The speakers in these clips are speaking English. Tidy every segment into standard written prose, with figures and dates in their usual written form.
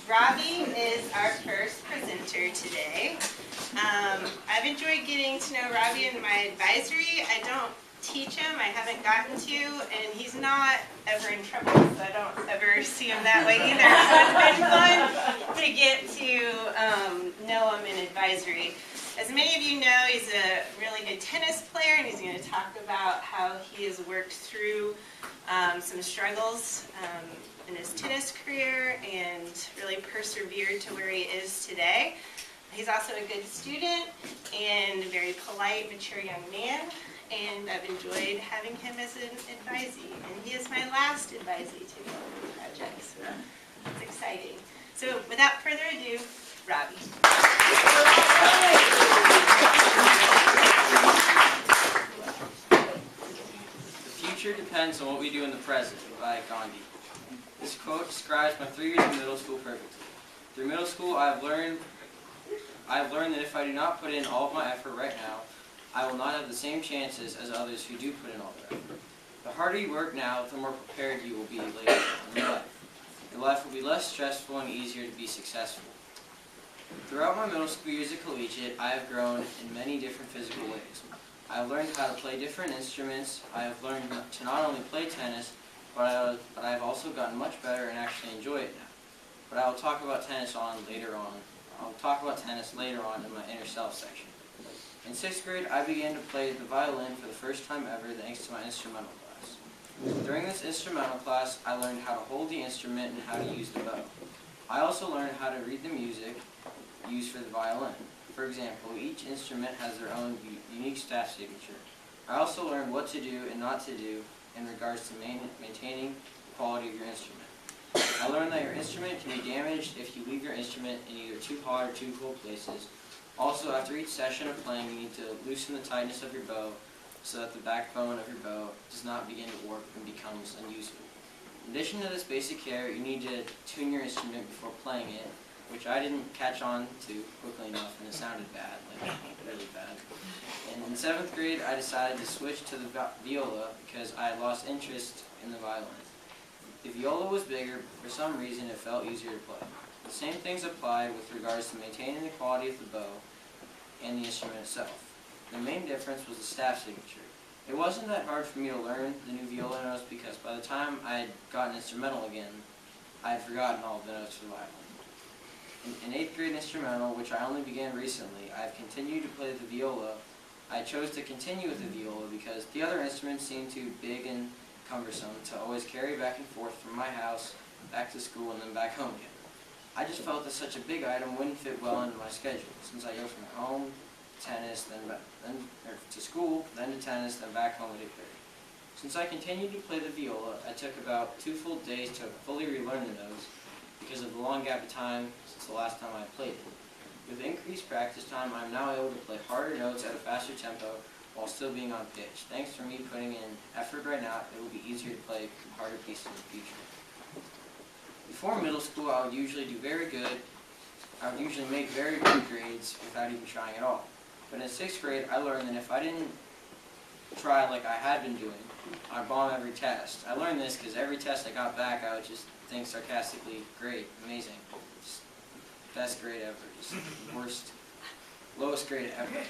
Ravi is our first presenter today. I've enjoyed getting to know Ravi in my advisory. I don't teach him, I haven't gotten to, and he's not ever in trouble, so I don't ever see him that way either. So it's been fun to get to know him in advisory. As many of you know, he's a really good tennis player, and he's going to talk about how he has worked through some struggles in his tennis career and really persevered to where he is today. He's also a good student and a very polite, mature young man, and I've enjoyed having him as an advisee. And he is my last advisee to the project, so it's exciting. So without further ado, Ravi. The future depends on what we do in the present, by Gandhi. This quote describes my 3 years of middle school perfectly. Through middle school, I have learned that if I do not put in all of my effort right now, I will not have the same chances as others who do put in all their effort. The harder you work now, the more prepared you will be later in your life. Your life will be less stressful and easier to be successful. Throughout my middle school years at collegiate, I have grown in many different physical ways. I have learned how to play different instruments. I have learned to not only play tennis, but I have also gotten much better and actually enjoy it now. But I will talk about tennis later on. I'll talk about tennis later on in my inner self section. In 6th grade, I began to play the violin for the first time ever thanks to my instrumental class. During this instrumental class, I learned how to hold the instrument and how to use the bow. I also learned how to read the music used for the violin. For example, each instrument has their own unique staff signature. I also learned what to do and not to do in regards to maintaining the quality of your instrument. I learned that your instrument can be damaged if you leave your instrument in either too hot or too cold places. Also, after each session of playing, you need to loosen the tightness of your bow so that the backbone of your bow does not begin to warp and becomes unusable. In addition to this basic care, you need to tune your instrument before playing it, which I didn't catch on to quickly enough, and it sounded bad, like really bad. And in 7th grade, I decided to switch to the viola because I had lost interest in the violin. The viola was bigger, for some reason it felt easier to play. The same things apply with regards to maintaining the quality of the bow and the instrument itself. The main difference was the staff signature. It wasn't that hard for me to learn the new viola notes because by the time I had gotten instrumental again, I had forgotten all of the notes for the violin. In 8th grade instrumental, which I only began recently, I have continued to play the viola. I chose to continue with the viola because the other instruments seemed too big and cumbersome to always carry back and forth from my house, back to school, and then back home again. I just felt that such a big item wouldn't fit well into my schedule, since I go from home to tennis, then to school, then to tennis, then back home at 8:30. Since I continued to play the viola, I took about 2 full days to fully relearn the notes because of the long gap of time since the last time I played it. With increased practice time, I am now able to play harder notes at a faster tempo while still being on pitch. Thanks for me putting in effort right now, it will be easier to play harder pieces in the future. Before middle school, I would usually do very good. I would usually make very good grades without even trying at all. But in 6th grade, I learned that if I didn't try like I had been doing, I'd bomb every test. I learned this because every test I got back, I would just think sarcastically, great, amazing, just best grade ever, just lowest grade ever.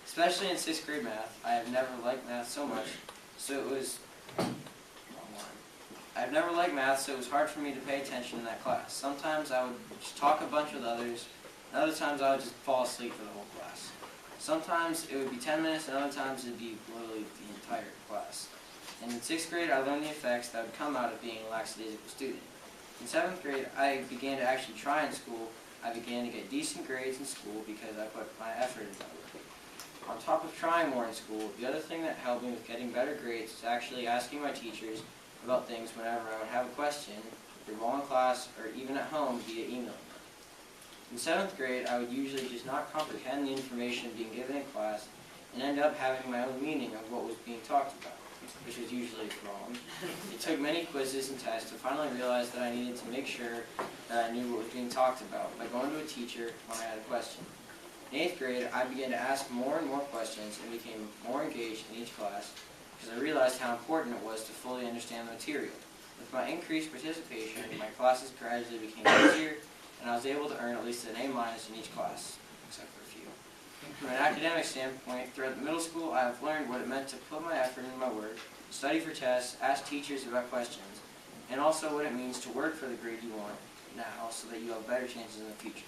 Especially in 6th grade math, I have never liked math so much, so it was hard for me to pay attention in that class. Sometimes I would just talk a bunch with others, and other times I would just fall asleep for the whole class. Sometimes it would be 10 minutes, and other times it would be literally the entire class. And in 6th grade, I learned the effects that would come out of being a lackadaisical student. In 7th grade, I began to actually try in school. I began to get decent grades in school because I put my effort into it. On top of trying more in school, the other thing that helped me with getting better grades is actually asking my teachers about things whenever I would have a question, either while in class or even at home via email. In 7th grade, I would usually just not comprehend the information being given in class and end up having my own meaning of what was being talked about, which was usually wrong. It took many quizzes and tests to finally realize that I needed to make sure that I knew what was being talked about by going to a teacher when I had a question. In 8th grade, I began to ask more and more questions and became more engaged in each class because I realized how important it was to fully understand the material. With my increased participation, my classes gradually became easier, and I was able to earn at least an A- in each class, except for a few. From an academic standpoint, throughout the middle school, I have learned what it meant to put my effort into my work, study for tests, ask teachers about questions, and also what it means to work for the grade you want now so that you have better chances in the future.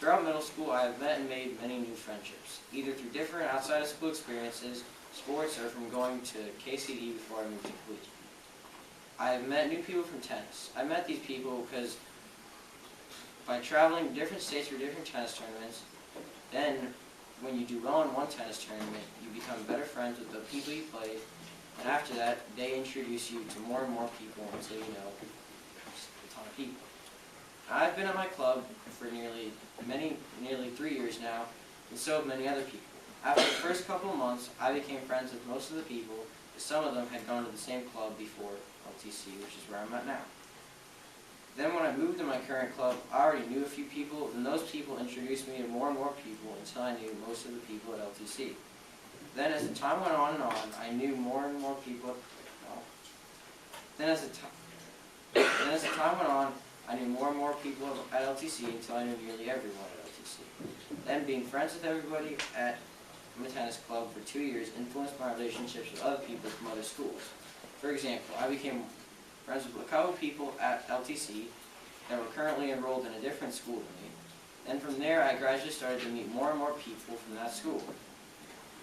Throughout middle school, I have met and made many new friendships, either through different outside of school experiences, sports, or from going to KCD before I moved to collegiate. I have met new people from tennis. I met these people because by traveling to different states for different tennis tournaments, then when you do well in one tennis tournament, you become better friends with the people you played, and after that, they introduce you to more and more people until you know a ton of people. I've been at my club for nearly 3 years now, and so have many other people. After the first couple of months, I became friends with most of the people, as some of them had gone to the same club before LTC, which is where I'm at now. Then when I moved to my current club, I already knew a few people, and those people introduced me to more and more people until I knew most of the people at LTC. Then as the time went on and on, I knew more and more people. Then as the time went on, I knew more and more people at LTC until I knew nearly everyone at LTC. Then being friends with everybody at my tennis club for 2 years influenced my relationships with other people from other schools. For example, I became friends with a couple of people at LTC that were currently enrolled in a different school than me. Then from there, I gradually started to meet more and more people from that school.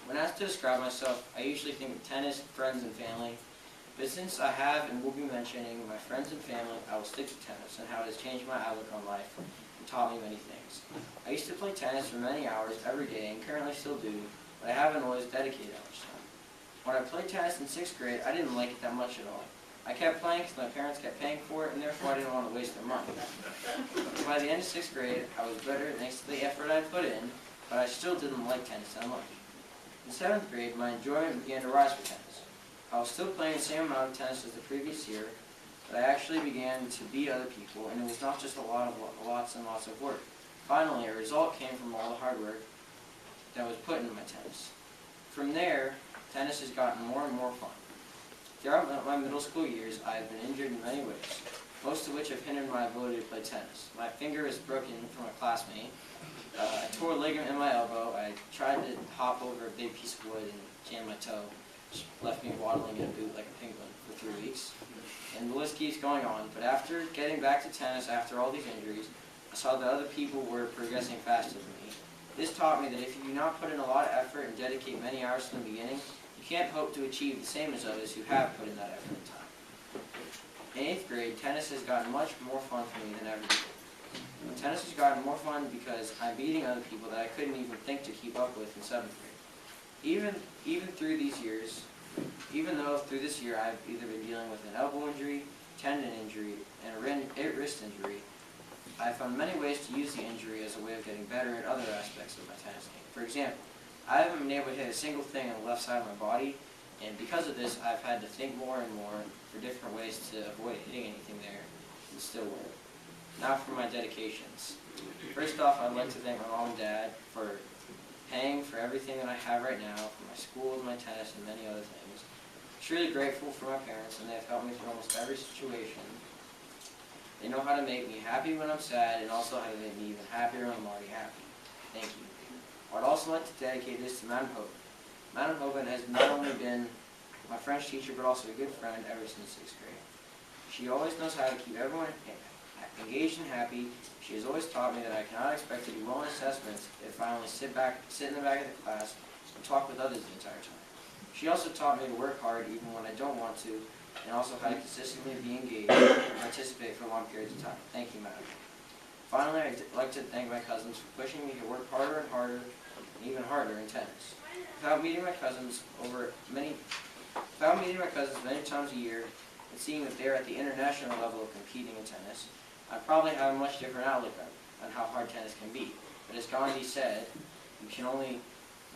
When asked to describe myself, I usually think of tennis, friends, and family. But since I have and will be mentioning my friends and family, I will stick to tennis and how it has changed my outlook on life and taught me many things. I used to play tennis for many hours every day and currently still do, but I haven't always dedicated that much time. When I played tennis in 6th grade, I didn't like it that much at all. I kept playing because my parents kept paying for it, and therefore I didn't want to waste their money. By the end of 6th grade, I was better thanks to the effort I put in, but I still didn't like tennis that much. In 7th grade, my enjoyment began to rise for tennis. I was still playing the same amount of tennis as the previous year, but I actually began to beat other people, and it was not just lots and lots of work. Finally, a result came from all the hard work that was put into my tennis. From there, tennis has gotten more and more fun. Throughout my middle school years, I have been injured in many ways, most of which have hindered my ability to play tennis. My finger is broken from a classmate. I tore a ligament in my elbow. I tried to hop over a big piece of wood and jammed my toe, which left me waddling in a boot like a penguin for 3 weeks. And the list keeps going on. But after getting back to tennis after all these injuries, I saw that other people were progressing faster than me. This taught me that if you do not put in a lot of effort and dedicate many hours from the beginning, you can't hope to achieve the same as others who have put in that effort and time. In 8th grade, tennis has gotten much more fun for me than ever before. Tennis has gotten more fun because I'm beating other people that I couldn't even think to keep up with in 7th grade. Even though through this year I've either been dealing with an elbow injury, tendon injury, and a wrist injury, I found many ways to use the injury as a way of getting better at other aspects of my tennis game. For example, I haven't been able to hit a single thing on the left side of my body, and because of this, I've had to think more and more for different ways to avoid hitting anything there and still work. Now for my dedications. First off, I'd like to thank my mom and dad for paying for everything that I have right now, for my schools, my tennis, and many other things. I'm truly grateful for my parents, and they have helped me through almost every situation. They know how to make me happy when I'm sad, and also how to make me even happier when I'm already happy. Thank you. I'd also like to dedicate this to Madam Hogan. Madam Hogan has not only been my French teacher, but also a good friend ever since 6th grade. She always knows how to keep everyone engaged and happy. She has always taught me that I cannot expect to do well in assessments if I only sit in the back of the class and talk with others the entire time. She also taught me to work hard even when I don't want to, and also how to consistently be engaged and participate for long periods of time. Thank you, Madam. Finally, I'd like to thank my cousins for pushing me to work harder and harder, and even harder in tennis. Without meeting my cousins many times a year and seeing that they're at the international level of competing in tennis, I probably have a much different outlook on how hard tennis can be. But as Gandhi said, you can only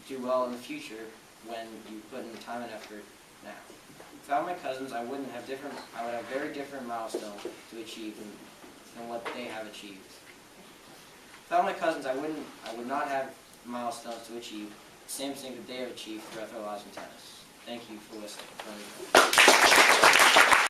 do well in the future when you put in the time and effort now. Without my cousins, I would have very different milestones to achieve than what they have achieved. Without my cousins, I would not have milestones to achieve the same thing that they have achieved throughout their lives in tennis. Thank you for listening.